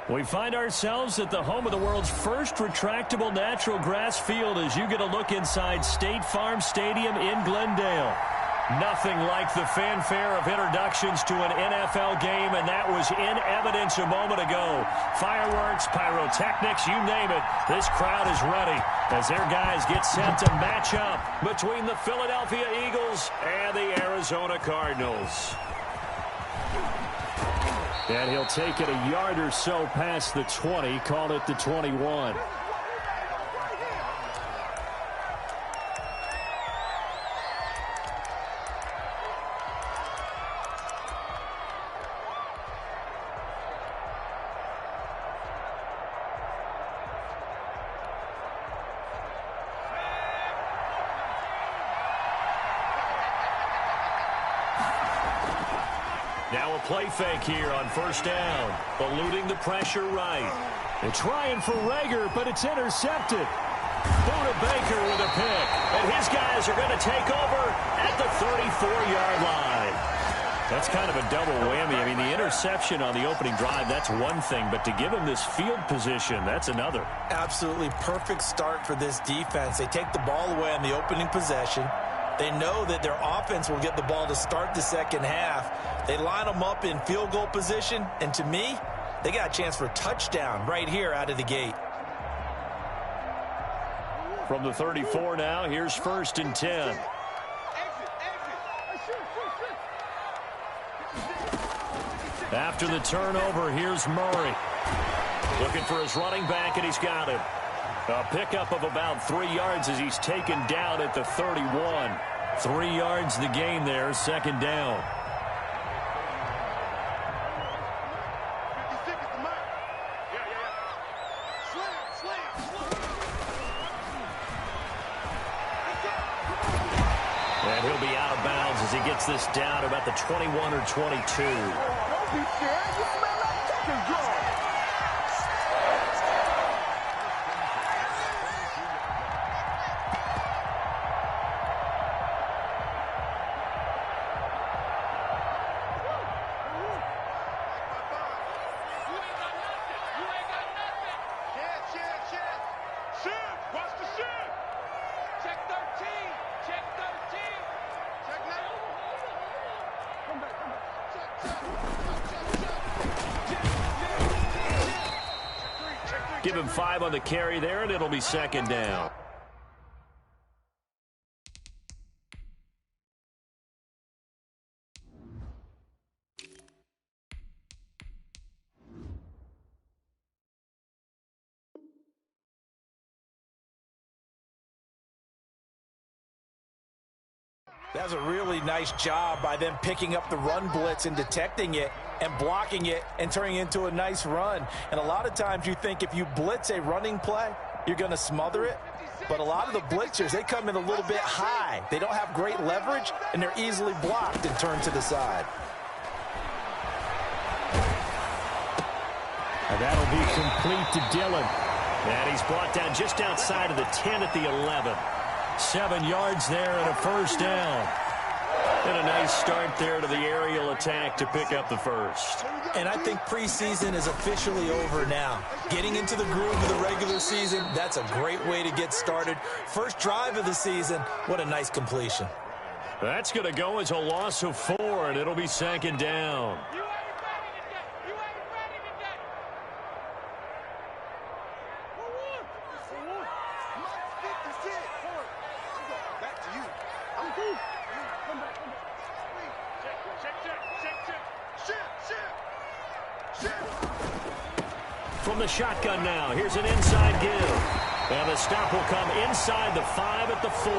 We find ourselves at the home of the world's first retractable natural grass field as you get a look inside State Farm Stadium in Glendale. Nothing like the fanfare of introductions to an NFL game, and that was in evidence a moment ago. Fireworks, pyrotechnics, you name it. This crowd is ready as their guys get set to match up between the Philadelphia Eagles and the Arizona Cardinals. And he'll take it a yard or so past the 20, call it the 21. Now a play fake here on first down. Eluding the pressure right. They're trying for Rager, but it's intercepted. Buda Baker with a pick. And his guys are going to take over at the 34-yard line. That's kind of a double whammy. I mean, the interception on the opening drive, that's one thing. But to give him this field position, that's another. Absolutely perfect start for this defense. They take the ball away on the opening possession. They know that their offense will get the ball to start the second half. They line them up in field goal position, and to me, they got a chance for a touchdown right here out of the gate. From the 34 now, here's first and 10. After the turnover, here's Murray. Looking for his running back, and he's got him. A pickup of about 3 yards as he's taken down at the 31. 3 yards the gain there, second down. And he'll be out of bounds as he gets this down about the 21 or 22. Don't be scared. You smell like chicken joy. Give him 5 on the carry there, and it'll be second down. That's a really nice job by them picking up the run blitz and detecting it and blocking it and turning it into a nice run. And a lot of times you think if you blitz a running play, you're going to smother it. But a lot of the blitzers, they come in a little bit high. They don't have great leverage, and they're easily blocked and turned to the side. And that'll be complete to Dillon. And he's brought down just outside of the 10 at the 11. 7 yards there and a first down. And a nice start there to the aerial attack to pick up the first. And I think preseason is officially over now. Getting into the groove of the regular season, that's a great way to get started. First drive of the season, what a nice completion. That's going to go as a loss of 4, and it'll be second down. From the shotgun now, here's an inside give. And the stop will come inside the 5 at the 4.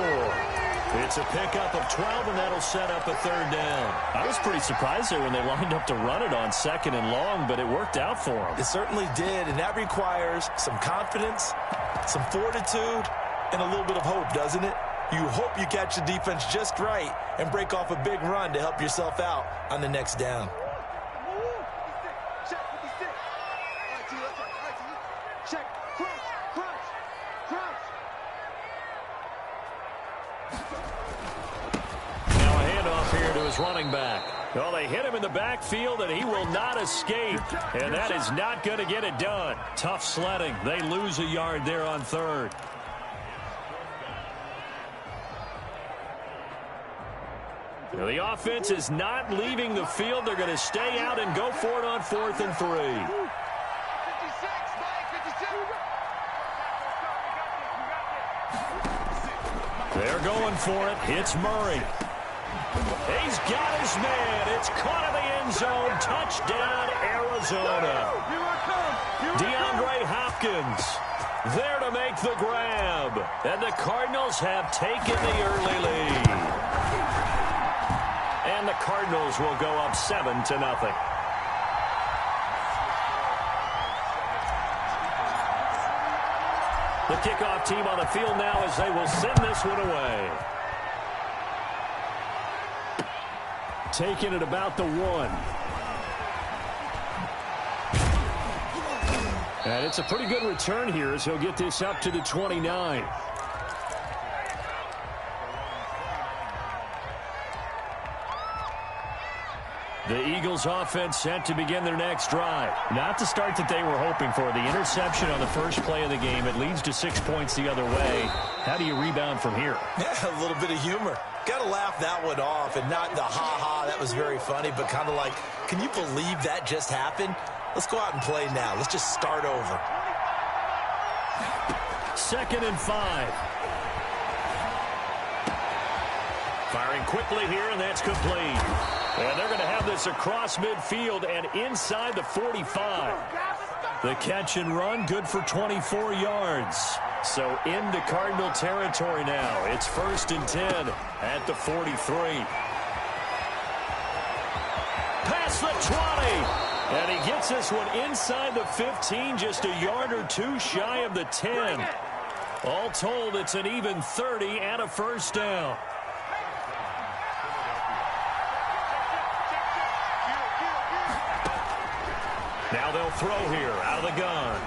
It's a pickup of 12, and that'll set up a third down. I was pretty surprised there when they lined up to run it on second and long, but it worked out for them. It certainly did, and that requires some confidence, some fortitude, and a little bit of hope, doesn't it? You hope you catch the defense just right and break off a big run to help yourself out on the next down. Now a handoff here to his running back. Well, they hit him in the backfield, and he will not escape. And that is not going to get it done. Tough sledding. They lose a yard there on third. Now, the offense is not leaving the field. They're going to stay out and go for it on 4th and 3. They're going for it. It's Murray. He's got his man. It's caught in the end zone. Touchdown, Arizona. DeAndre Hopkins there to make the grab. And the Cardinals have taken the early lead. And the Cardinals will go up 7-0. The kickoff team on the field now as they will send this one away. Taking it about the 1. And it's a pretty good return here as he'll get this up to the 29. The Eagles offense set to begin their next drive. Not the start that they were hoping for. The interception on the first play of the game. It leads to 6 points the other way. How do you rebound from here? Yeah, a little bit of humor. Got to laugh that one off, and not the ha-ha, that was very funny, but kind of like, can you believe that just happened? Let's go out and play now. Let's just start over. 2nd and 5. Firing quickly here, and that's complete. And they're going to have this across midfield and inside the 45. The catch and run, good for 24 yards. So into Cardinal territory now. It's 1st and 10 at the 43. Past the 20. And he gets this one inside the 15, just a yard or 2 shy of the 10. All told, it's an even 30 and a first down. Now they'll throw here out of the gun.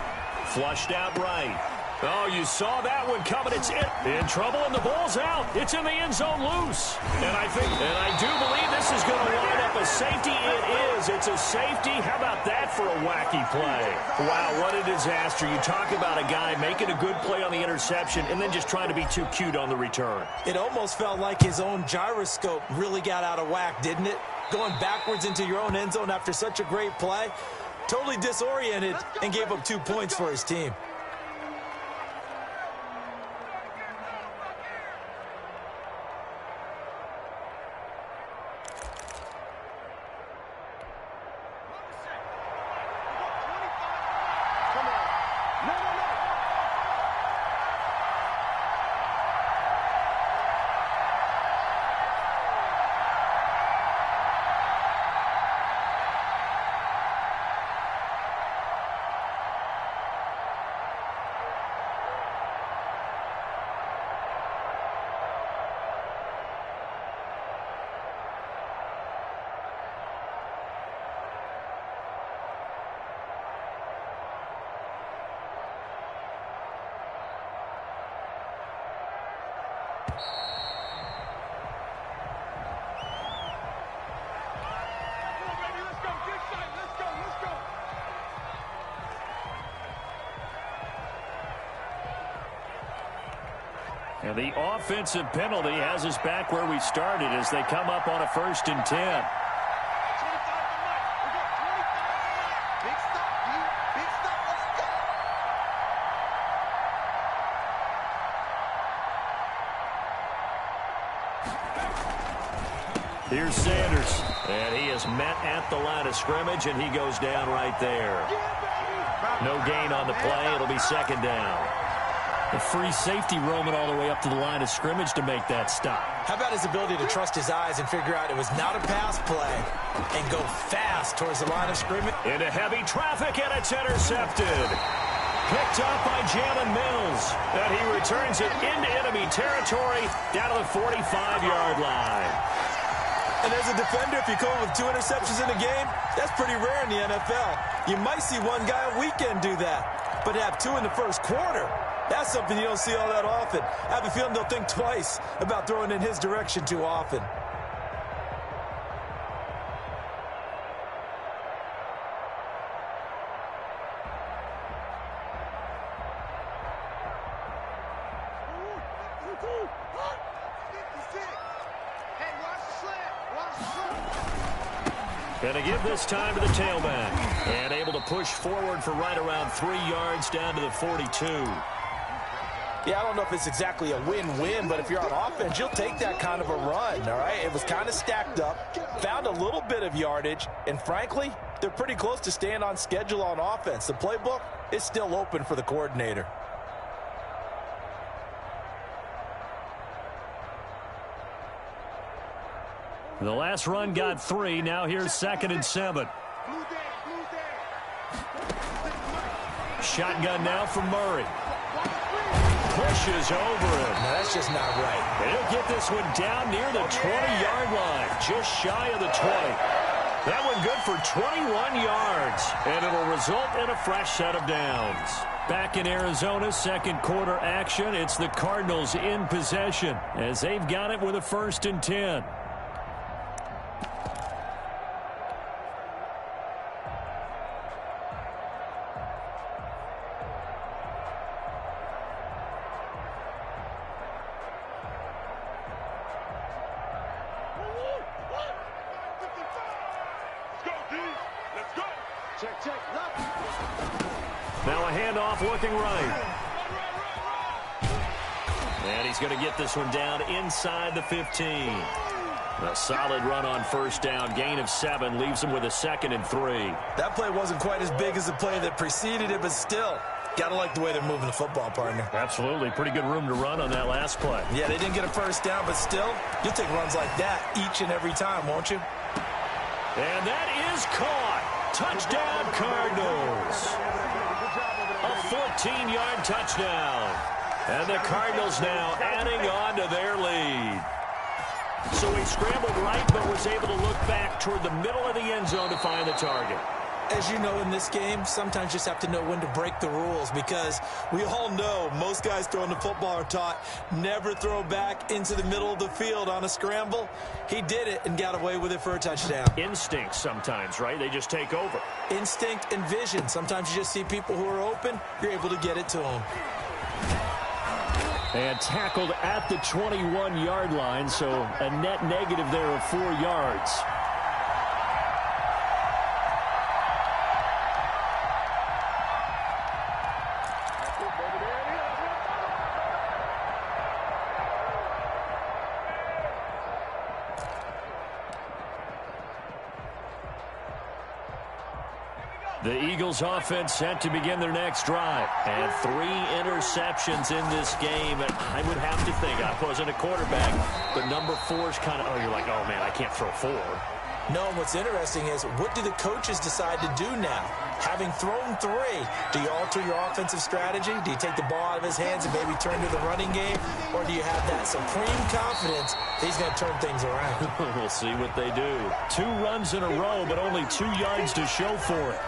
Flushed out right. Oh, you saw that one coming. It's in trouble, and the ball's out. It's in the end zone loose. And I do believe this is going to wind up a safety. It is. It's a safety. How about that for a wacky play? Wow, what a disaster. You talk about a guy making a good play on the interception and then just trying to be too cute on the return. It almost felt like his own gyroscope really got out of whack, didn't it? Going backwards into your own end zone after such a great play. Totally disoriented and gave up 2 points for his team. And the offensive penalty has us back where we started as they come up on a 1st and 10. Here's Sanders, and he is met at the line of scrimmage, and he goes down right there. No gain on the play. It'll be 2nd down. The free safety roaming all the way up to the line of scrimmage to make that stop. How about his ability to trust his eyes and figure out it was not a pass play and go fast towards the line of scrimmage? Into heavy traffic, and it's intercepted. Picked up by Jalen Mills. And he returns it into enemy territory down to the 45-yard line. And as a defender, if you come with 2 interceptions in a game, that's pretty rare in the NFL. You might see one guy a weekend do that, but to have 2 in the first quarter, that's something you don't see all that often. I have a feeling they'll think twice about throwing in his direction too often. And they give this time to the tailback. And able to push forward for right around 3 yards down to the 42. Yeah, I don't know if it's exactly a win-win, but if you're on offense, you'll take that kind of a run, all right? It was kind of stacked up, found a little bit of yardage, and frankly, they're pretty close to staying on schedule on offense. The playbook is still open for the coordinator. The last run got 3. Now here's 2nd and 7. Shotgun now from Murray. Pushes over him. No, that's just not right. And he'll get this one down near the 20-yard line, just shy of the 20. That one good for 21 yards, and it'll result in a fresh set of downs. Back in Arizona, second quarter action. It's the Cardinals in possession as they've got it with a 1st and 10. Now a handoff looking right. And he's going to get this one down inside the 15. A solid run on 1st down. Gain of 7 leaves him with a 2nd and 3. That play wasn't quite as big as the play that preceded it, but still, got to like the way they're moving the football, partner. Absolutely. Pretty good room to run on that last play. Yeah, they didn't get a 1st down, but still, you'll take runs like that each and every time, won't you? And that is caught. Touchdown, Cardinals. A 14-yard touchdown. And the Cardinals now adding on to their lead. So he scrambled right, but was able to look back toward the middle of the end zone to find the target. As you know, in this game, sometimes you just have to know when to break the rules, because we all know most guys throwing the football are taught never throw back into the middle of the field on a scramble. He did it and got away with it for a touchdown. Instinct sometimes, right? They just take over. Instinct and vision. Sometimes you just see people who are open, you're able to get it to them. And tackled at the 21-yard line, so a net negative there of 4 yards. The Eagles offense set to begin their next drive. And 3 interceptions in this game. And I would have to think, I wasn't a quarterback, but number 4 is kind of, oh, you're like, oh, man, I can't throw 4. No, what's interesting is, what do the coaches decide to do now? Having thrown 3, do you alter your offensive strategy? Do you take the ball out of his hands and maybe turn to the running game? Or do you have that supreme confidence that he's going to turn things around? We'll see what they do. 2 runs in a row, but only 2 yards to show for it.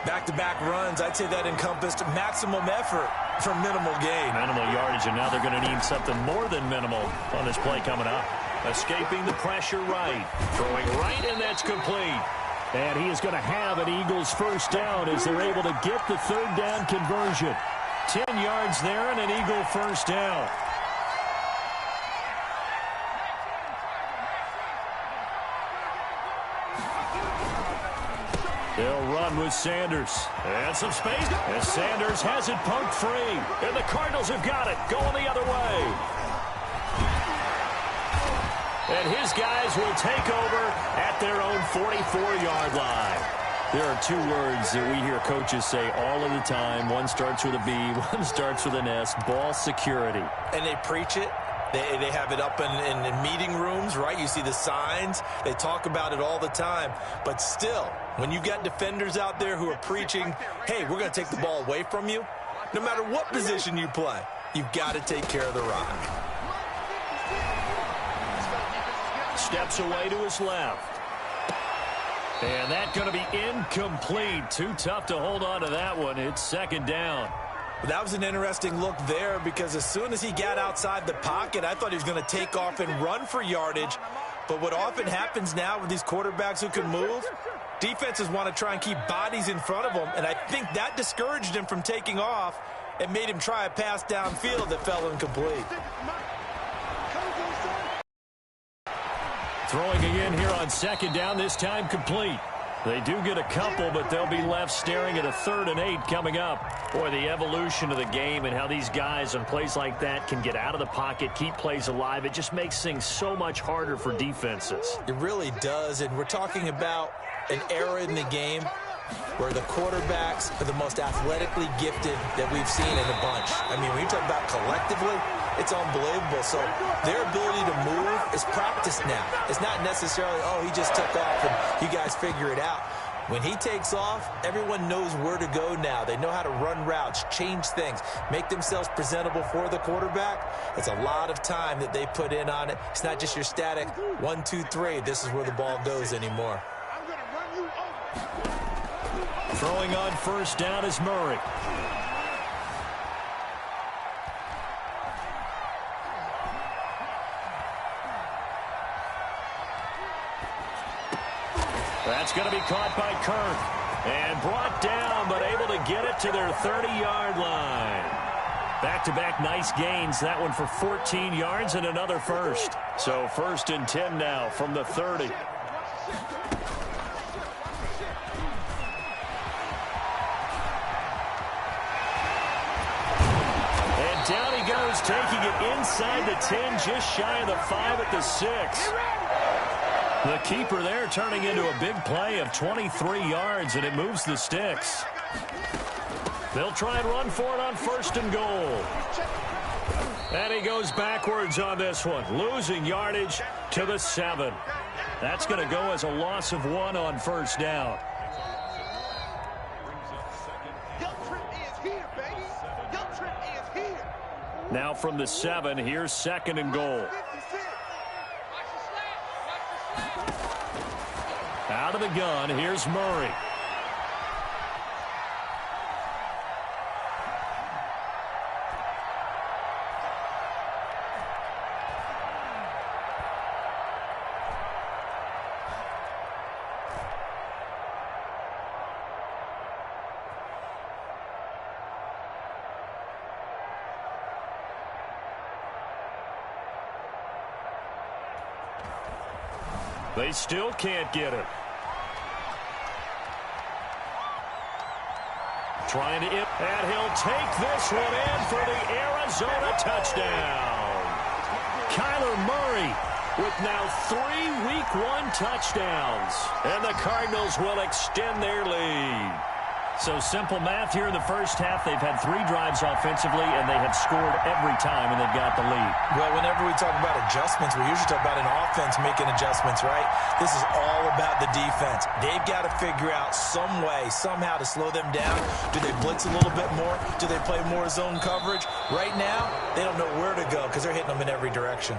Back-to-back runs, I'd say that encompassed maximum effort for minimal gain. Minimal yardage, and now they're going to need something more than minimal on this play coming up. Escaping the pressure right. Throwing right, and that's complete. And he is going to have an Eagles 1st down as they're able to get the 3rd down conversion. 10 yards there and an Eagle 1st down. They'll run with Sanders. And some space. And Sanders has it poked free. And the Cardinals have got it. Going the other way. And his guys will take over at their own 44-yard line. There are 2 words that we hear coaches say all of the time. One starts with a B, one starts with an S. Ball security. And they preach it. They have it up in meeting rooms, right? You see the signs. They talk about it all the time. But still, when you've got defenders out there who are preaching, hey, we're going to take the ball away from you, no matter what position you play, you've got to take care of the rock. Steps away to his left. And that's going to be incomplete. Too tough to hold on to that one. It's 2nd down. That was an interesting look there, because as soon as he got outside the pocket, I thought he was going to take off and run for yardage. But what often happens now with these quarterbacks who can move, defenses want to try and keep bodies in front of them, and I think that discouraged him from taking off and made him try a pass downfield that fell incomplete. Throwing again here on second down, this time complete. They do get a couple, but they'll be left staring at a 3rd and 8 coming up. Boy, the evolution of the game and how these guys on plays like that can get out of the pocket, keep plays alive, it just makes things so much harder for defenses. It really does, and we're talking about an era in the game where the quarterbacks are the most athletically gifted that we've seen in a bunch. I mean, when you talk about collectively, it's unbelievable. So their ability to move is practiced now. It's not necessarily, oh, he just took off and you guys figure it out. When he takes off, everyone knows where to go now. They know how to run routes, change things, make themselves presentable for the quarterback. It's a lot of time that they put in on it. It's not just your static 1, 2, 3. This is where the ball goes anymore. Throwing on first down is Murray. That's going to be caught by Kirk. And brought down, but able to get it to their 30-yard line. Back-to-back nice gains. That one for 14 yards and another first. So 1st and 10 now from the 30. Down he goes, taking it inside the 10, just shy of the 5 at the 6. The keeper there turning into a big play of 23 yards, and it moves the sticks. They'll try and run for it on 1st and goal. And he goes backwards on this one, losing yardage to the 7. That's going to go as a loss of 1 on 1st down. Now from the 7, here's 2nd and goal. Out of the gun, here's Murray. They still can't get it. Trying to and he'll take this one in for the Arizona touchdown. Kyler Murray with now 3 Week 1 touchdowns. And the Cardinals will extend their lead. So simple math here in the first half. They've had 3 drives offensively, and they have scored every time, and they've got the lead. Well, whenever we talk about adjustments, we usually talk about an offense making adjustments, right? This is all about the defense. They've got to figure out some way, somehow to slow them down. Do they blitz a little bit more? Do they play more zone coverage? Right now, they don't know where to go because they're hitting them in every direction.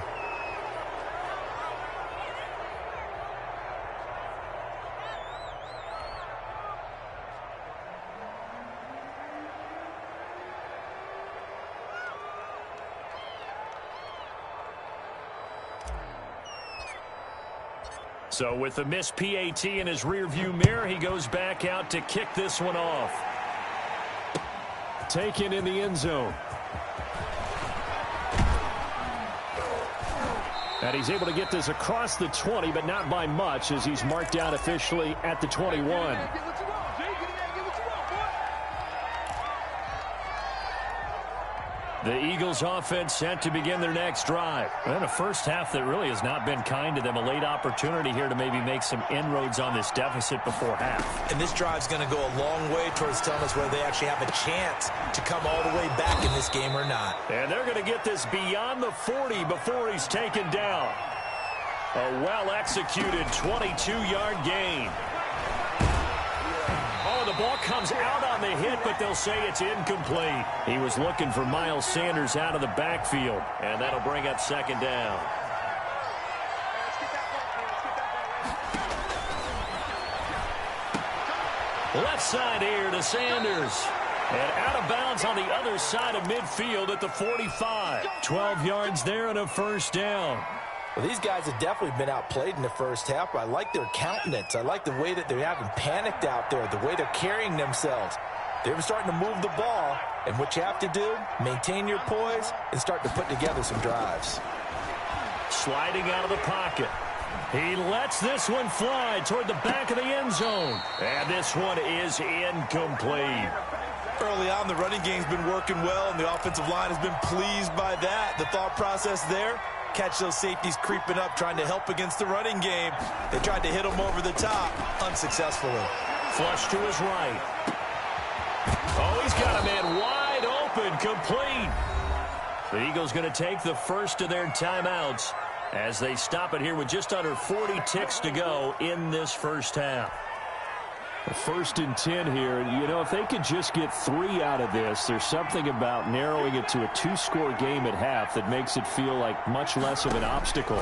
So with the missed PAT in his rearview mirror, he goes back out to kick this one off. Taken in the end zone. And he's able to get this across the 20, but not by much, as he's marked down officially at the 21. The Eagles offense set to begin their next drive. And a first half that really has not been kind to them. A late opportunity here to maybe make some inroads on this deficit before half. And this drive's going to go a long way towards telling us whether they actually have a chance to come all the way back in this game or not. And they're going to get this beyond the 40 before he's taken down. A well-executed 22-yard gain. The ball comes out on the hit, but they'll say it's incomplete. He was looking for Miles Sanders out of the backfield, and that'll bring up 2nd down. Left side here to Sanders. And out of bounds on the other side of midfield at the 45. 12 yards there and a first down. Well, these guys have definitely been outplayed in the first half, but I like their countenance. I like the way that they haven't panicked out there, the way they're carrying themselves. They're starting to move the ball, and what you have to do, maintain your poise and start to put together some drives. Sliding out of the pocket. He lets this one fly toward the back of the end zone. And this one is incomplete. Early on, the running game's been working well, and the offensive line has been pleased by that. The thought process there, catch those safeties creeping up, trying to help against the running game. They tried to hit him over the top, unsuccessfully. Flush to his right. Oh, he's got a man wide open, complete. The Eagles going to take the first of their timeouts as they stop it here with just under 40 ticks to go in this first half. First and 10 here. You know, if they could just get 3 out of this, there's something about narrowing it to a 2-score game at half that makes it feel like much less of an obstacle.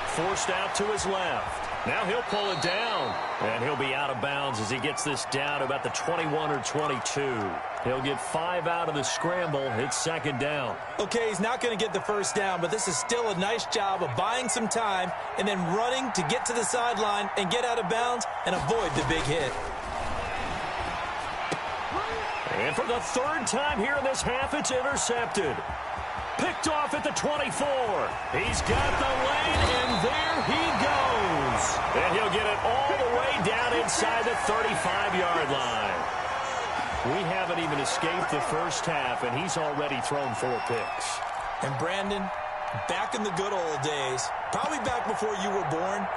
Forced out to his left. Now he'll pull it down, and he'll be out of bounds as he gets this down to about the 21 or 22. He'll get 5 out of the scramble. It's second down. Okay, he's not going to get the first down, but this is still a nice job of buying some time and then running to get to the sideline and get out of bounds and avoid the big hit. And for the third time here in this half, it's intercepted. Picked off at the 24. He's got the lane, and there he goes. And he'll get it all the way down inside the 35-yard line. We haven't even escaped the first half, and he's already thrown 4 picks. And Brandon, back in the good old days, probably back before you were born,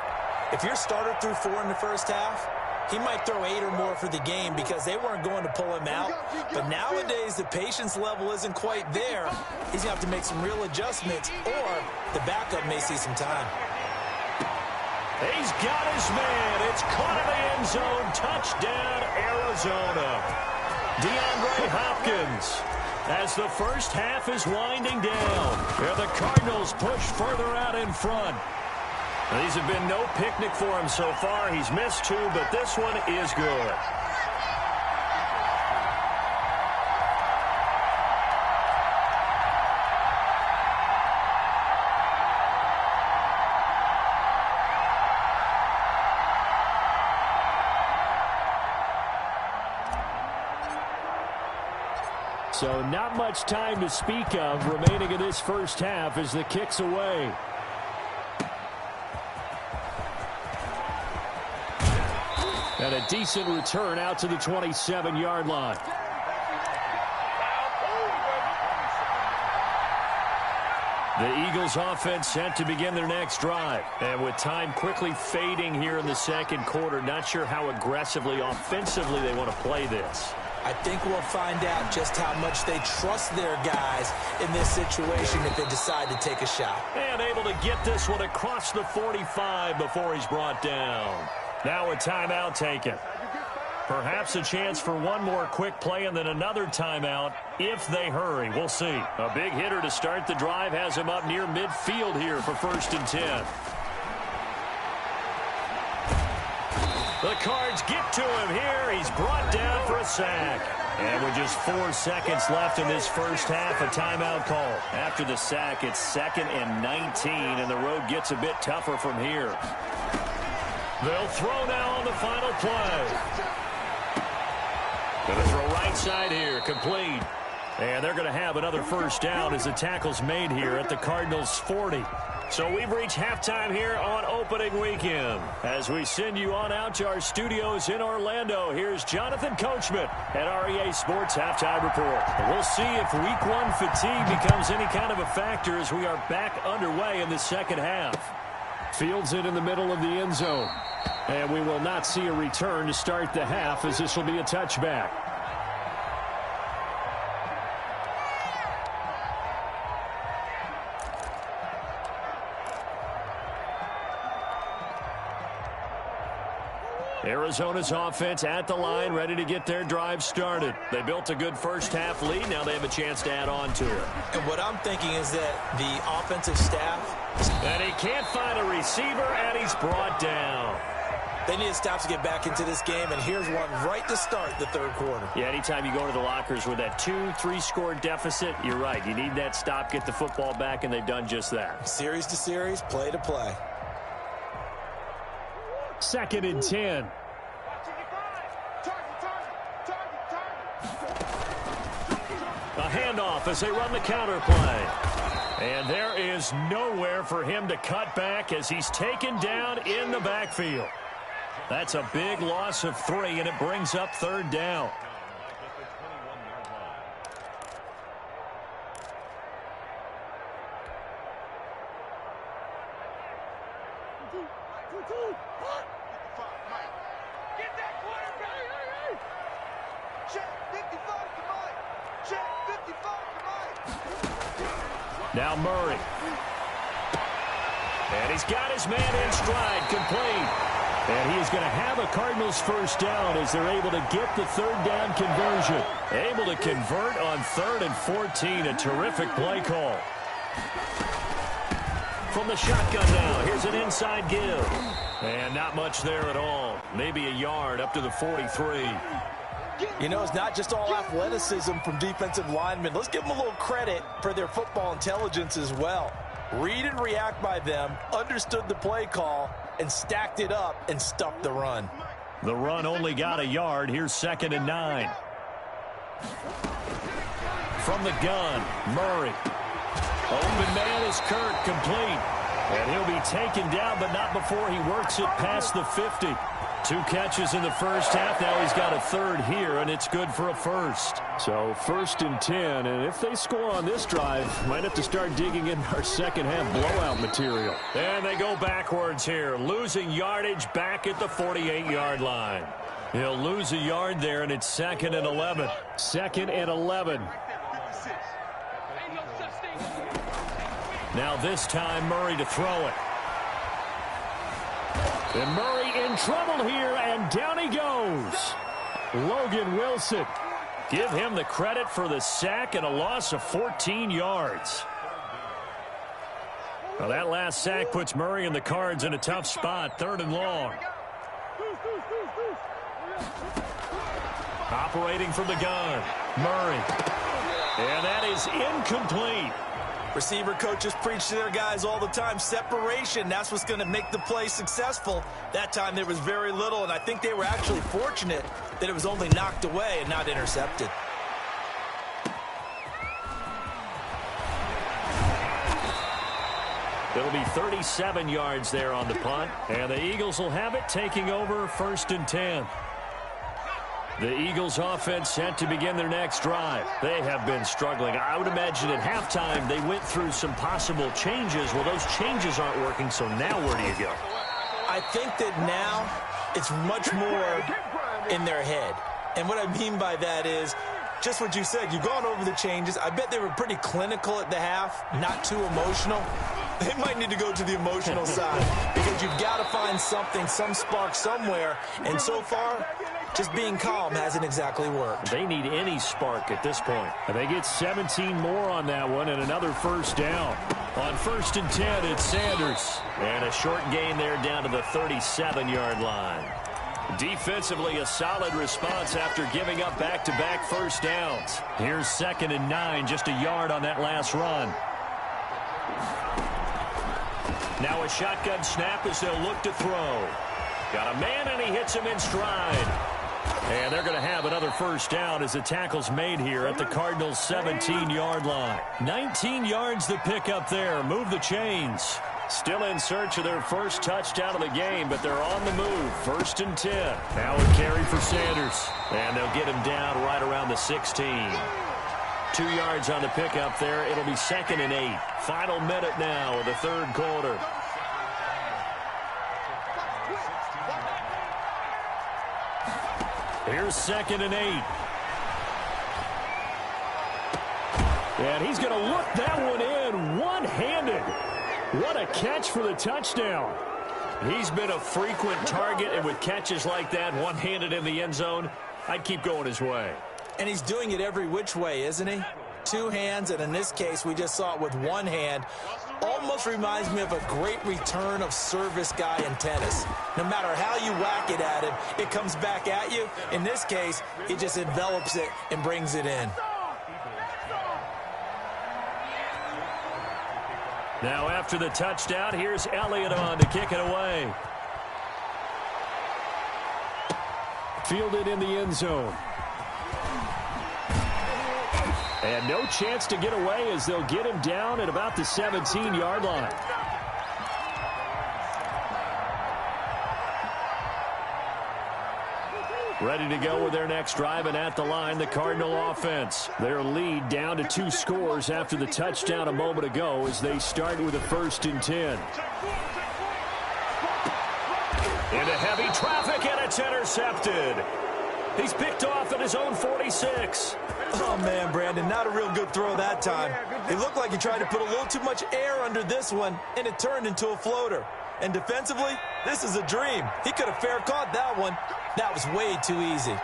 if your starter threw 4 in the first half, he might throw 8 or more for the game because they weren't going to pull him out. But nowadays, the patience level isn't quite there. He's going to have to make some real adjustments, or the backup may see some time. He's got his man. It's caught in the end zone. Touchdown, Arizona. DeAndre Hopkins, as the first half is winding down. And the Cardinals push further out in front. These have been no picnic for him so far. He's missed 2, but this one is good. So not much time to speak of remaining in this first half as the kick's away. And a decent return out to the 27-yard line. The Eagles offense set to begin their next drive. And with time quickly fading here in the second quarter, not sure how aggressively, offensively they want to play this. I think we'll find out just how much they trust their guys in this situation if they decide to take a shot. And able to get this one across the 45 before he's brought down. Now a timeout taken. Perhaps a chance for one more quick play and then another timeout if they hurry. We'll see. A big hitter to start the drive has him up near midfield here for 1st and 10. The Cards get to him here. He's brought down for a sack. And with just 4 seconds left in this first half, a timeout call. After the sack, it's 2nd and 19, and the road gets a bit tougher from here. They'll throw now on the final play. Going to throw right side here, complete. And they're going to have another first down as the tackle's made here at the Cardinals' 40. So we've reached halftime here on opening weekend. As we send you on out to our studios in Orlando, here's Jonathan Coachman at REA Sports Halftime Report. We'll see if Week 1 fatigue becomes any kind of a factor as we are back underway in the second half. Fields it in the middle of the end zone. And we will not see a return to start the half as this will be a touchback. Arizona's offense at the line, ready to get their drive started. They built a good first half lead. Now they have a chance to add on to it. And what I'm thinking is that the offensive staff... And he can't find a receiver, and he's brought down. They need to stop to get back into this game, and here's one right to start the third quarter. Yeah, anytime you go to the lockers with that 2-3 score deficit, you're right. You need that stop, get the football back, and they've done just that. Series to series, play to play. 2nd and 10. A handoff as they run the counter play. And there is nowhere for him to cut back as he's taken down in the backfield. That's a big loss of 3, and it brings up 3rd down. Now Murray. And he's got his man in stride, complete. And he is going to have a Cardinals 1st down as they're able to get the 3rd down conversion. Able to convert on 3rd and 14. A terrific play call. From the shotgun now, here's an inside give. And not much there at all. Maybe a yard up to the 43. You know, it's not just all athleticism from defensive linemen. Let's give them a little credit for their football intelligence as well. Read and react by them, understood the play call, and stacked it up and stuffed the run. The run only got a yard. Here's 2nd and 9. From the gun, Murray. Open man is Kirk, complete. And he'll be taken down, but not before he works it past the 50. 2 catches in the first half. Now he's got a 3rd here, and it's good for a 1st. So 1st and 10, and if they score on this drive, might have to start digging in our second half blowout material. And they go backwards here, losing yardage back at the 48-yard line. He'll lose a yard there, and it's 2nd and 11. 2nd and 11. Now this time, Murray to throw it. And Murray in trouble here, and down he goes. Logan Wilson. Give him the credit for the sack and a loss of 14 yards. Well, that last sack puts Murray and the Cards in a tough spot, 3rd and long. Operating from the gun, Murray. And that is incomplete. Receiver coaches preach to their guys all the time. Separation, that's what's going to make the play successful. That time there was very little, and I think they were actually fortunate that it was only knocked away and not intercepted. It'll be 37 yards there on the punt, and the Eagles will have it, taking over 1st and 10. The Eagles offense set to begin their next drive. They have been struggling. I would imagine at halftime they went through some possible changes. Well, those changes aren't working, so now where do you go? I think that now it's much more in their head. And what I mean by that is just what you said. You've gone over the changes. I bet they were pretty clinical at the half, not too emotional. They might need to go to the emotional side because you've got to find something, some spark somewhere. And so far, just being calm hasn't exactly worked. They need any spark at this point. And they get 17 more on that one and another 1st down. On 1st and 10, it's Sanders. And a short gain there down to the 37-yard line. Defensively, a solid response after giving up back-to-back 1st downs. Here's 2nd and 9, just a yard on that last run. Now a shotgun snap as they'll look to throw. Got a man, and he hits him in stride. And they're going to have another 1st down as the tackle's made here at the Cardinals' 17-yard line. 19 yards to pick up there. Move the chains. Still in search of their 1st touchdown of the game, but they're on the move. 1st and 10. Now a carry for Sanders. And they'll get him down right around the 16. 2 yards on the pickup there. It'll be 2nd and 8. Final minute now of the 3rd quarter. Here's 2nd and 8. And he's going to look that one in one-handed. What a catch for the touchdown. He's been a frequent target, and with catches like that, one-handed in the end zone, I'd keep going his way. And he's doing it every which way, isn't he? 2 hands, and in this case, we just saw it with 1 hand. Almost reminds me of a great return of service guy in tennis. No matter how you whack it at him, it comes back at you. In this case, he just envelops it and brings it in. Now after the touchdown, here's Elliott on to kick it away. Fielded in the end zone. And no chance to get away as they'll get him down at about the 17-yard line. Ready to go with their next drive, and at the line, the Cardinal offense. Their lead down to 2 scores after the touchdown a moment ago as they start with a 1st and 10. Into heavy traffic, and it's intercepted. He's picked off at his own 46. Oh, man, Brandon, not a real good throw that time. It looked like he tried to put a little too much air under this one, and it turned into a floater. And defensively, this is a dream. He could have fair caught that one. That was way too easy.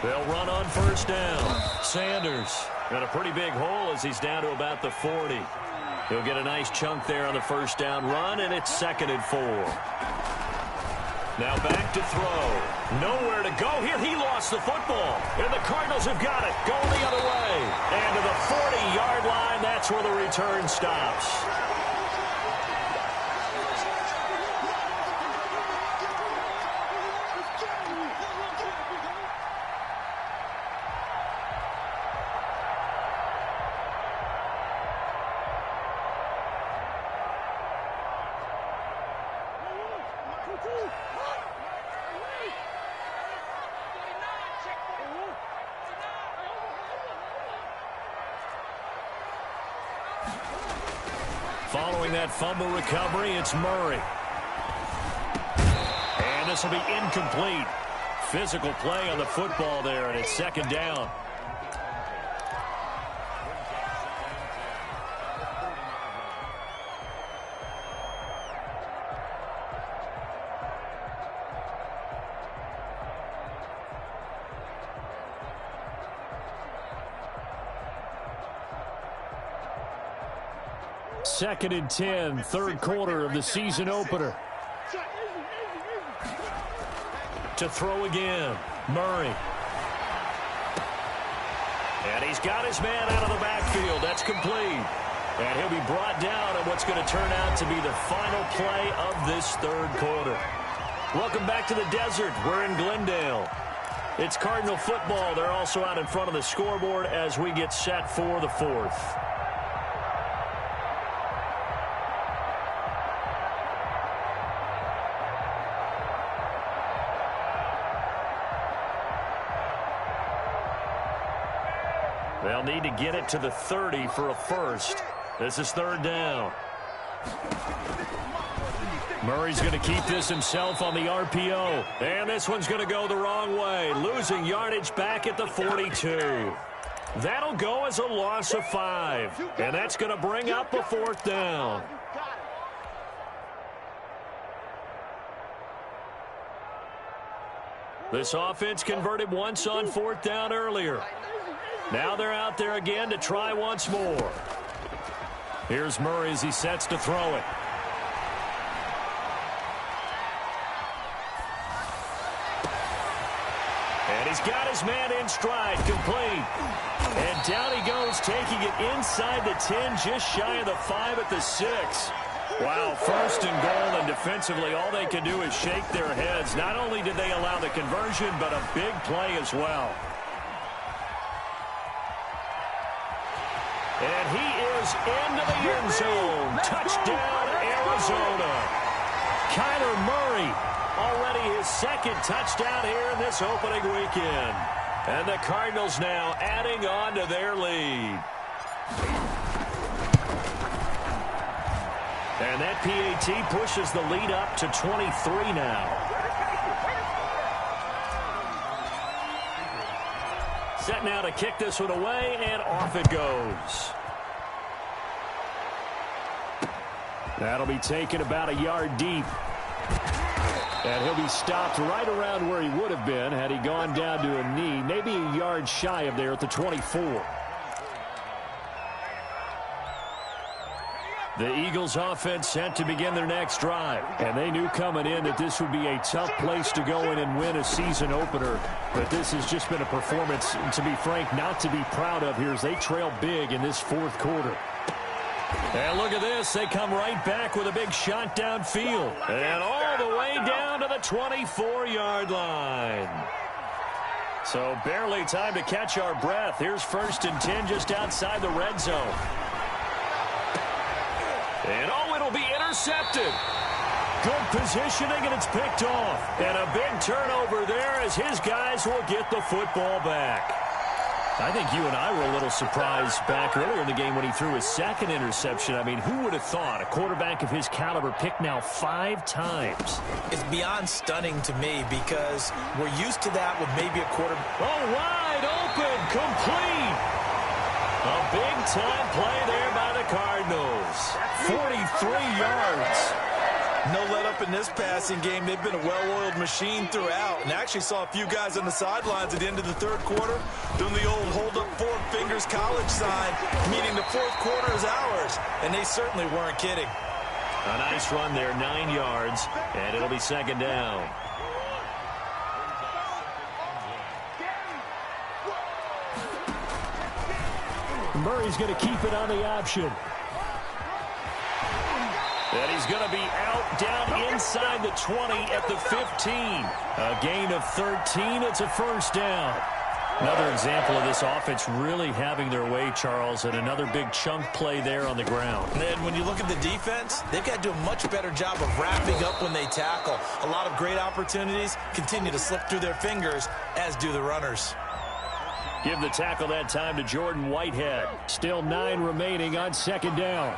They'll run on 1st down. Sanders got a pretty big hole as he's down to about the 40. He'll get a nice chunk there on the 1st down run, and it's 2nd and 4. Now back to throw. Nowhere to go here. He lost the football. And the Cardinals have got it. Going the other way. And to the 40-yard line, that's where the return stops. Following that fumble recovery, it's Murray. And this will be incomplete. Physical play on the football there, and it's 2nd down. Second and 10, 3rd quarter of the season opener. To throw again, Murray. And he's got his man out of the backfield. That's complete. And he'll be brought down on what's going to turn out to be the final play of this 3rd quarter. Welcome back to the desert. We're in Glendale. It's Cardinal football. They're also out in front of the scoreboard as we get set for the 4th. They'll need to get it to the 30 for a 1st. This is 3rd down. Murray's going to keep this himself on the RPO. And this one's going to go the wrong way. Losing yardage back at the 42. That'll go as a loss of 5. And that's going to bring up a 4th down. This offense converted once on 4th down earlier. Now they're out there again to try once more. Here's Murray as he sets to throw it. And he's got his man in stride, complete. And down he goes, taking it inside the 10, just shy of the 5 at the 6. Wow, 1st and goal, and defensively all they can do is shake their heads. Not only did they allow the conversion, but a big play as well. And he is into the end zone. Touchdown, Arizona. Kyler Murray, already his 2nd touchdown here in this opening weekend. And the Cardinals now adding on to their lead. And that PAT pushes the lead up to 23 now. Set now to kick this one away, and off it goes. That'll be taken about a yard deep. And he'll be stopped right around where he would have been had he gone down to a knee, maybe a yard shy of there at the 24. The Eagles offense set to begin their next drive. And they knew coming in that this would be a tough place to go in and win a season opener. But this has just been a performance, to be frank, not to be proud of here as they trail big in this 4th quarter. And look at this. They come right back with a big shot downfield. And all the way down to the 24-yard line. So barely time to catch our breath. Here's 1st and 10 just outside the red zone. And it'll be intercepted. Good positioning, and it's picked off. And a big turnover there as his guys will get the football back. I think you and I were a little surprised back earlier in the game when he threw his 2nd interception. I mean, who would have thought a quarterback of his caliber picked now 5 times? It's beyond stunning to me because we're used to that with maybe a quarter. Oh, wide open, complete. A big-time play there by the Cardinals. 43 yards. No let-up in this passing game. They've been a well-oiled machine throughout. And actually saw a few guys on the sidelines at the end of the 3rd quarter doing the old hold-up 4 fingers college sign, meaning the 4th quarter is ours. And they certainly weren't kidding. A nice run there, 9 yards, and it'll be 2nd down. Murray's going to keep it on the option. And he's going to be out down inside the 20 at the 15. A gain of 13. It's a 1st down. Another example of this offense really having their way, Charles, and another big chunk play there on the ground. And then when you look at the defense, they've got to do a much better job of wrapping up when they tackle. A lot of great opportunities continue to slip through their fingers, as do the runners. Give the tackle that time to Jordan Whitehead. Still 9 remaining on 2nd down.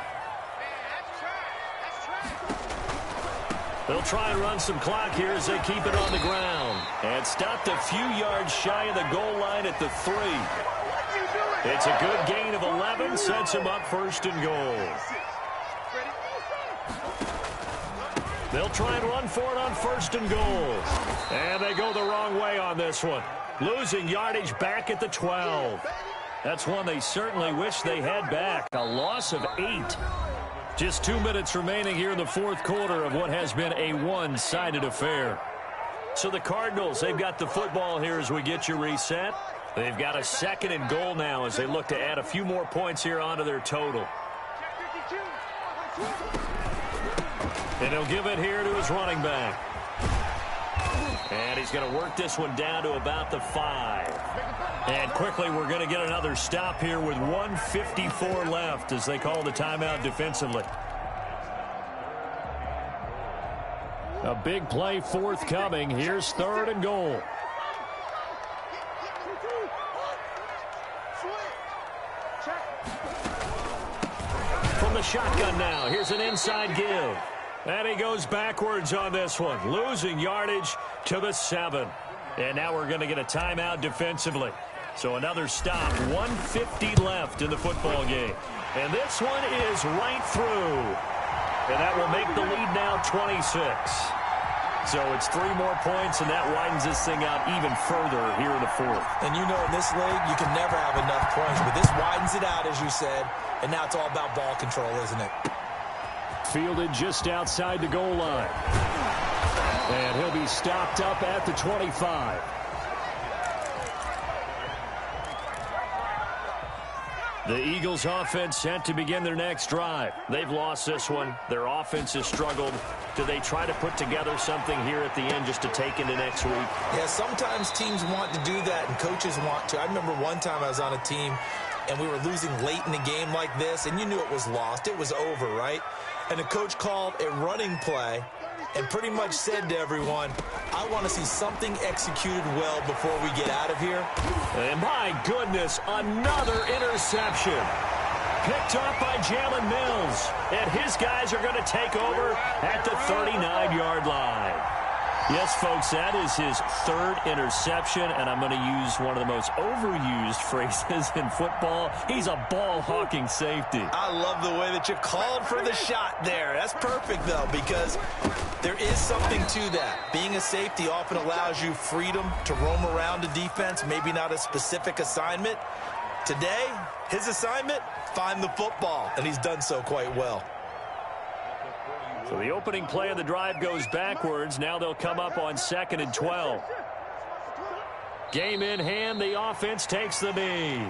They'll try and run some clock here as they keep it on the ground. And stopped a few yards shy of the goal line at the 3. It's a good gain of 11. Sets him up 1st and goal. They'll try and run for it on 1st and goal. And they go the wrong way on this one. Losing yardage back at the 12. That's one they certainly wish they had back. A loss of 8. Just 2 minutes remaining here in the 4th quarter of what has been a one-sided affair. So the Cardinals, they've got the football here as we get you reset. They've got a 2nd and goal now as they look to add a few more points here onto their total. And he'll give it here to his running back. And he's going to work this one down to about the 5. And quickly we're going to get another stop here with 1:54 left as they call the timeout defensively. A big play forthcoming. Here's 3rd and goal. From the shotgun now. Here's an inside give. And he goes backwards on this one. Losing yardage to the 7. And now we're going to get a timeout defensively. So another stop. 1:50 left in the football game. And this one is right through. And that will make the lead now 26. So it's 3 more points, and that widens this thing out even further here in the 4th. And you know in this league, you can never have enough points. But this widens it out, as you said. And now it's all about ball control, isn't it? Fielded just outside the goal line. And he'll be stopped up at the 25. The Eagles offense set to begin their next drive. They've lost this one. Their offense has struggled. Do they try to put together something here at the end just to take into next week? Yeah, sometimes teams want to do that and coaches want to. I remember one time I was on a team and we were losing late in the game like this, and you knew it was lost. It was over, right? And the coach called a running play and pretty much said to everyone, I want to see something executed well before we get out of here. And my goodness, another interception. Picked up by Jalen Mills. And his guys are going to take over at the 39-yard line. Yes, folks, that is his 3rd interception, and I'm going to use one of the most overused phrases in football. He's a ball-hawking safety. I love the way that you called for the shot there. That's perfect, though, because there is something to that. Being a safety often allows you freedom to roam around a defense, maybe not a specific assignment. Today, his assignment, find the football, and he's done so quite well. So the opening play of the drive goes backwards. Now they'll come up on 2nd and 12. Game in hand. The offense takes the knee.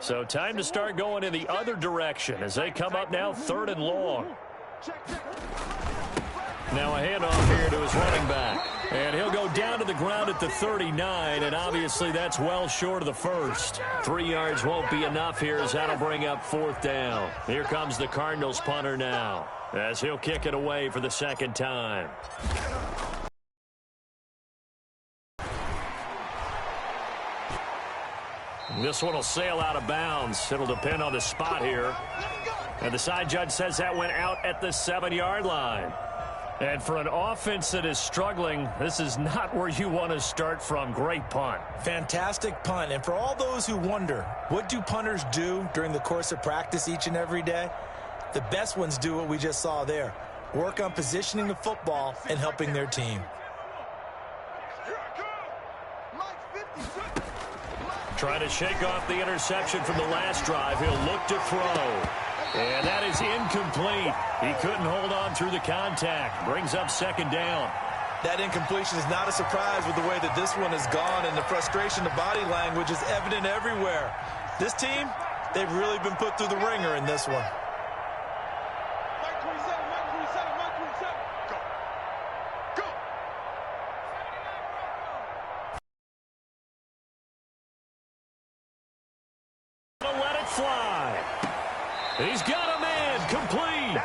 So time to start going in the other direction as they come up now 3rd and long. Now a handoff here to his running back. And he'll go down to the ground at the 39, and obviously that's well short of the first. 3 yards won't be enough here as that'll bring up 4th down. Here comes the Cardinals punter now as he'll kick it away for the 2nd time. This one will sail out of bounds. It'll depend on the spot here. And the side judge says that went out at the 7-yard line. And for an offense that is struggling, this is not where you want to start from. Great punt. Fantastic punt. And for all those who wonder, what do punters do during the course of practice each and every day? The best ones do what we just saw there. Work on positioning the football and helping their team. Trying to shake off the interception from the last drive. He'll look to throw. And that is incomplete. He couldn't hold on through the contact. Brings up 2nd down. That incompletion is not a surprise with the way that this one has gone, and the frustration, the body language is evident everywhere. This team, they've really been put through the ringer in this one. Let it fly. He's got a man complete.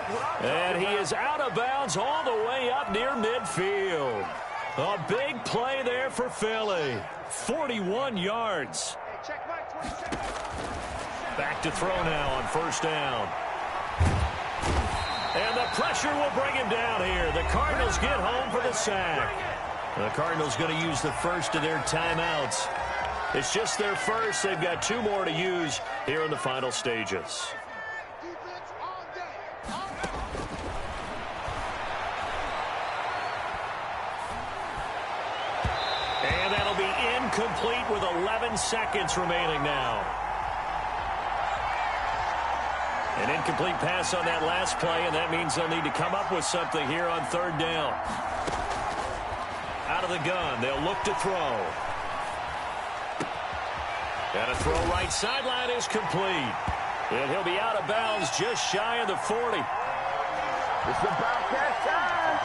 And he is out of bounds all the way up near midfield. A big play there for Philly. 41 yards. Back to throw now on 1st down. And the pressure will bring him down here. The Cardinals get home for the sack. The Cardinals going to use the first of their timeouts. It's just their first. They've got 2 more to use here in the final stages. And that'll be incomplete with 11 seconds remaining now. An incomplete pass on that last play, and that means they'll need to come up with something here on 3rd down. Out of the gun, they'll look to throw. And a throw right sideline is complete. And he'll be out of bounds just shy of the 40. It's about that time.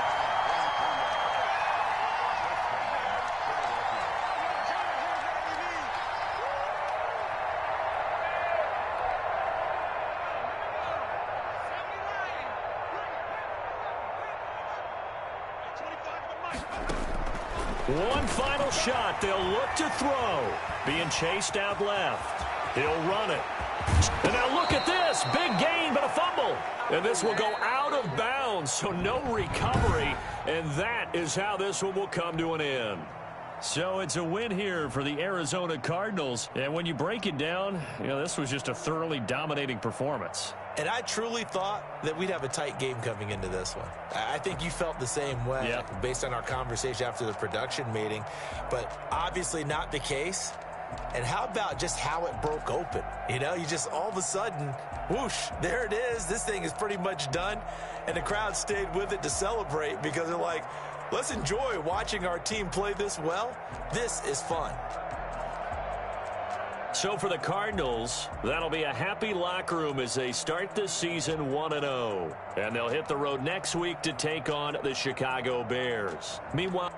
One final shot. They'll look to throw. Being chased out left. He'll run it. And now look at this. Big gain, but a fumble. And this will go out of bounds, so no recovery. And that is how this one will come to an end. So it's a win here for the Arizona Cardinals. And when you break it down, this was just a thoroughly dominating performance. And I truly thought that we'd have a tight game coming into this one. I think you felt the same way based on our conversation after the production meeting, but obviously not the case. And how about just how it broke open? You just all of a sudden, whoosh, there it is. This thing is pretty much done. And the crowd stayed with it to celebrate because they're like, let's enjoy watching our team play this well. This is fun. So for the Cardinals, that'll be a happy locker room as they start this season 1-0. And they'll hit the road next week to take on the Chicago Bears. Meanwhile,